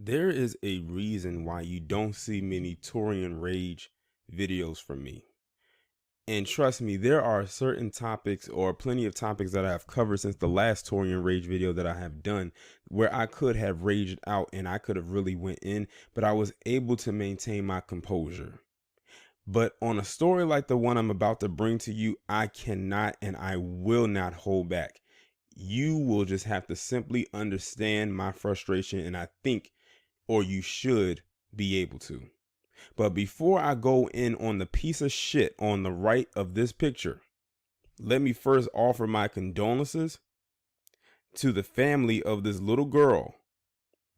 There is a reason why you don't see many Taurean rage videos from me. And trust me, there are certain topics or plenty of topics that I have covered since the last Taurean rage video that I have done where I could have raged out and I could have really went in, but I was able to maintain my composure. But on a story like the one I'm about to bring to you, I cannot and I will not hold back. You will just have to simply understand my frustration, and I think, or you should be able to. But before I go in on the piece of shit on the right of this picture, let me first offer my condolences to the family of this little girl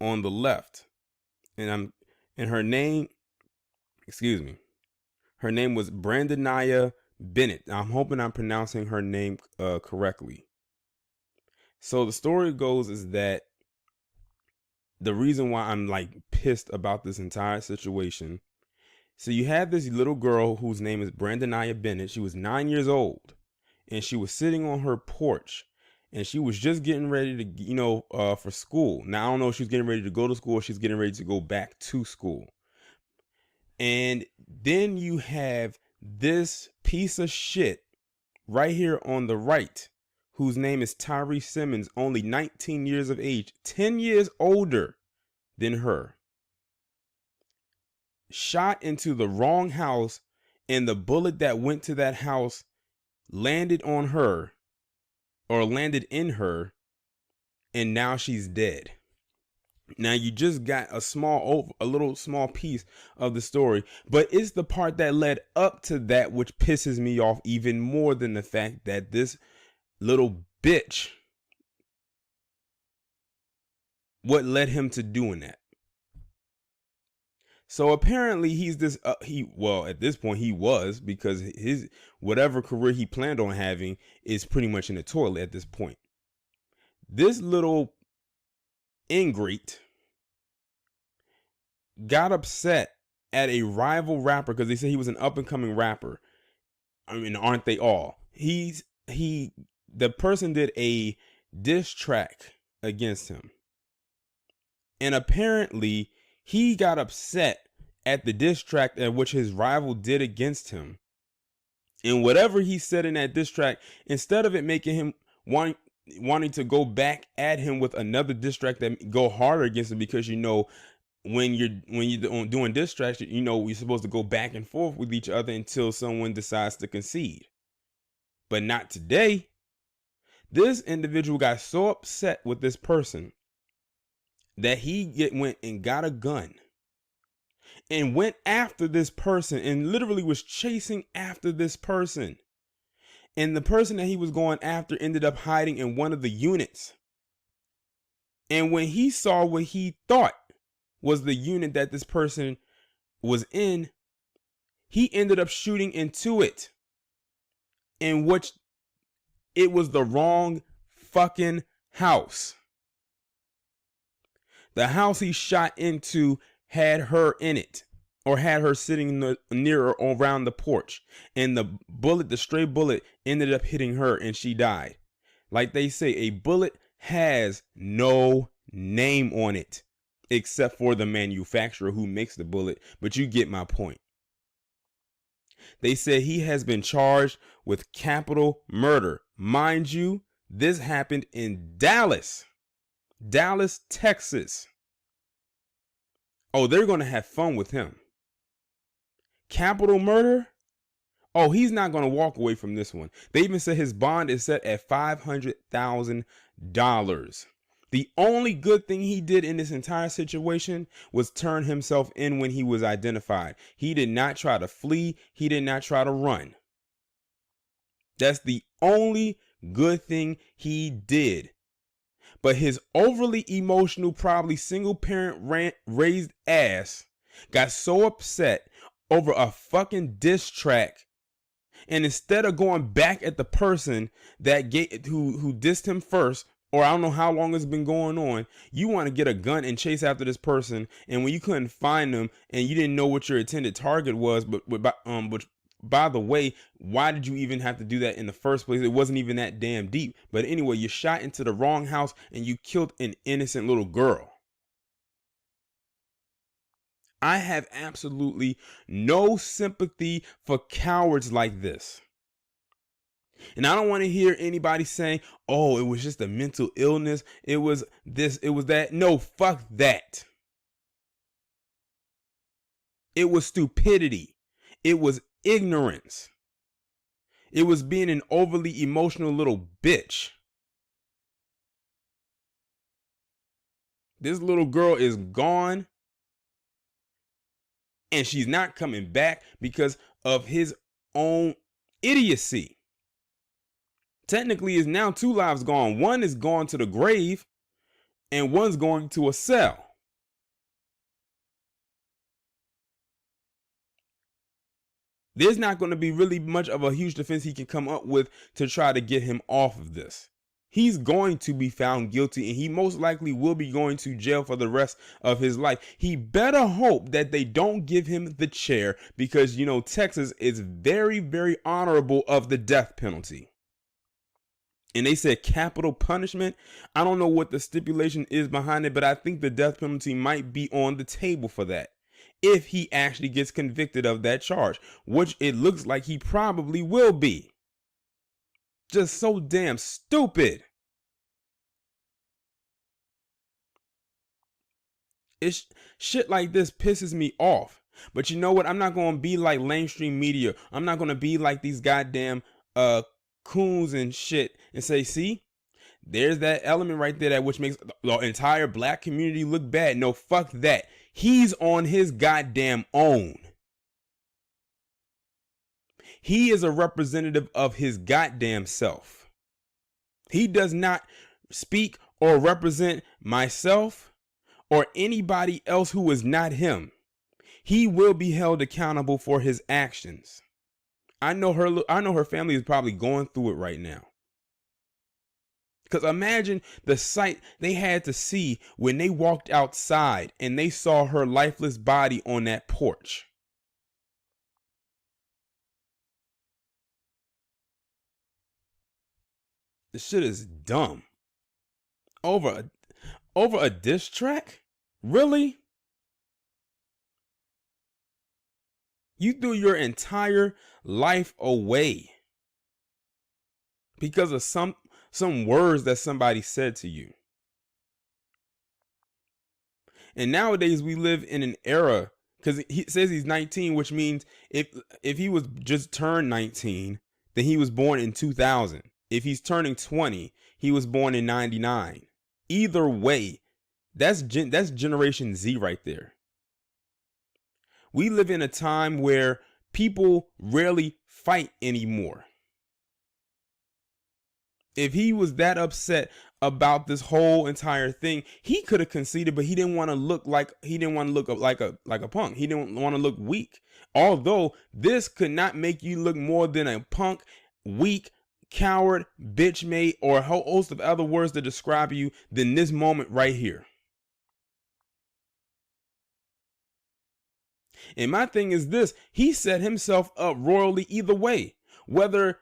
on the left. And her name, excuse me, her name was Brandonaya Bennett. I'm hoping I'm pronouncing her name correctly. So the story goes is that the reason why I'm like pissed about this entire situation. So you have this little girl whose name is Brandonaya Bennett. She was 9 years old and she was sitting on her porch and she was just getting ready to, for school. Now, I don't know if she's getting ready to go to school or she's getting ready to go back to school. And then you have this piece of shit right here on the right, whose name is Tyree Simmons, only 19 years of age, 10 years older than her. Shot into the wrong house, and the bullet that went to that house landed on her or landed in her, and now she's dead. Now you just got a little small piece of the story, but it's the part that led up to that which pisses me off even more than the fact that this little bitch, what led him to doing that. So apparently he's this at this point he was, because his whatever career he planned on having is pretty much in the toilet at this point. This little ingrate got upset at a rival rapper because they said he was an up and coming rapper. I mean, aren't they all? The person did a diss track against him. And apparently he got upset at the diss track at which his rival did against him. And whatever he said in that diss track, instead of it making him wanting to go back at him with another diss track that go harder against him, because when you're doing diss tracks, you're supposed to go back and forth with each other until someone decides to concede. But not today. This individual got so upset with this person that he went and got a gun and went after this person and literally was chasing after this person. And the person that he was going after ended up hiding in one of the units. And when he saw what he thought was the unit that this person was in, he ended up shooting into it, in which it was the wrong fucking house. The house he shot into had her in it, or had her sitting near or around the porch. And the stray bullet ended up hitting her and she died. Like they say, a bullet has no name on it except for the manufacturer who makes the bullet. But you get my point. They said he has been charged with capital murder. Mind you, this happened in Dallas, Texas. Oh, they're going to have fun with him. Capital murder? Oh, he's not going to walk away from this one. They even said his bond is set at $500,000. The only good thing he did in this entire situation was turn himself in when he was identified. He did not try to flee. He did not try to run. That's the only good thing he did. But his overly emotional, probably single parent raised ass got so upset over a fucking diss track, and instead of going back at the person that who dissed him first, or I don't know how long it's been going on, you want to get a gun and chase after this person, and when you couldn't find them and you didn't know what your intended target was, but by the way, why did you even have to do that in the first place? It wasn't even that damn deep. But anyway, you shot into the wrong house and you killed an innocent little girl. I have absolutely no sympathy for cowards like this. And I don't want to hear anybody saying, oh, it was just a mental illness. It was this, it was that. No, fuck that. It was stupidity. It was ignorance. It was being an overly emotional little bitch. This little girl is gone, and she's not coming back because of his own idiocy. Technically, is now 2 lives gone. One is gone to the grave, and one's going to a cell. There's not going to be really much of a huge defense he can come up with to try to get him off of this. He's going to be found guilty, and he most likely will be going to jail for the rest of his life. He better hope that they don't give him the chair because, you know, Texas is very, very honorable of the death penalty. And they said capital punishment. I don't know what the stipulation is behind it, but I think the death penalty might be on the table for that, if he actually gets convicted of that charge, which it looks like he probably will be. Just so damn stupid. It's shit like this pisses me off. But you know what? I'm not going to be like mainstream media. I'm not going to be like these goddamn coons and shit and say, see, there's that element right there that which makes the entire black community look bad. No, fuck that. He's on his goddamn own. He is a representative of his goddamn self. He does not speak or represent myself or anybody else who is not him. He will be held accountable for his actions. I know her family is probably going through it right now. Because imagine the sight they had to see when they walked outside and they saw her lifeless body on that porch. This shit is dumb. Over a diss track? Really? You threw your entire life away because of some words that somebody said to you. And nowadays we live in an era, because he says he's 19, which means if he was just turned 19, then he was born in 2000. If he's turning 20, he was born in 99. Either way, that's Generation Z right there. We live in a time where people rarely fight anymore. If he was that upset about this whole entire thing, he could have conceded, but he didn't want to look like a punk. He didn't want to look weak. Although this could not make you look more than a punk, weak, coward, bitch made, or a whole host of other words to describe you than this moment right here. And my thing is this, he set himself up royally either way, whether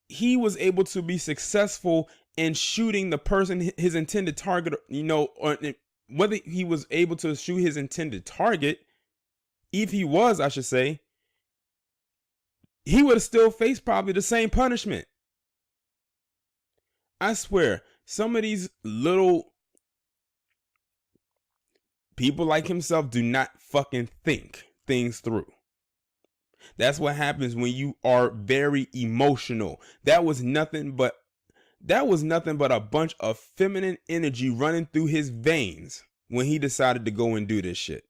he was able to be successful in shooting the person, his intended target, or whether he was able to shoot his intended target, if he was, I should say, he would have still faced probably the same punishment. I swear, some of these little people like himself do not fucking think things through. That's what happens when you are very emotional. That was nothing but a bunch of feminine energy running through his veins when he decided to go and do this shit.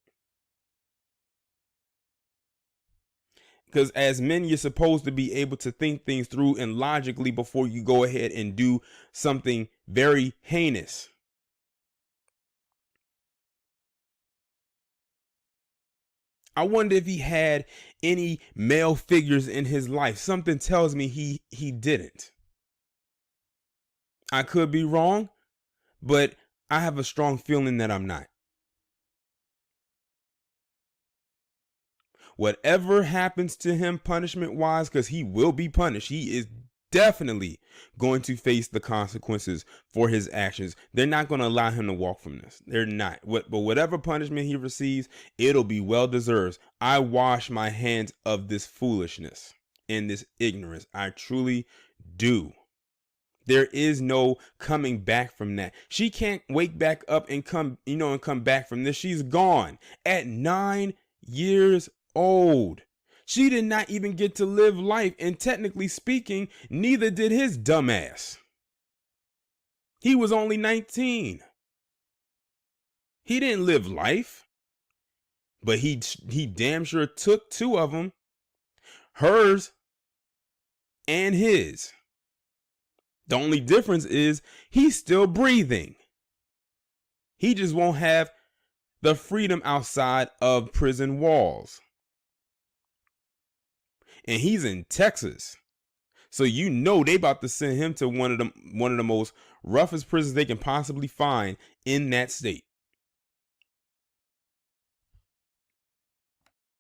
Because as men, you're supposed to be able to think things through and logically before you go ahead and do something very heinous. I wonder if he had any male figures in his life. Something tells me he didn't. I could be wrong, but I have a strong feeling that I'm not. Whatever happens to him punishment wise, because he will be punished. He is definitely going to face the consequences for his actions. They're not going to allow him to walk from this. They're not. But whatever punishment he receives, it'll be well deserved. I wash my hands of this foolishness and this ignorance. I truly do. There is no coming back from that. She can't wake back up and come back from this. She's gone at 9 years old. She did not even get to live life, and technically speaking, neither did his dumbass. He was only 19. He didn't live life, but he damn sure took 2 of them, hers and his. The only difference is he's still breathing. He just won't have the freedom outside of prison walls. And he's in Texas. So they about to send him to one of the most roughest prisons they can possibly find in that state.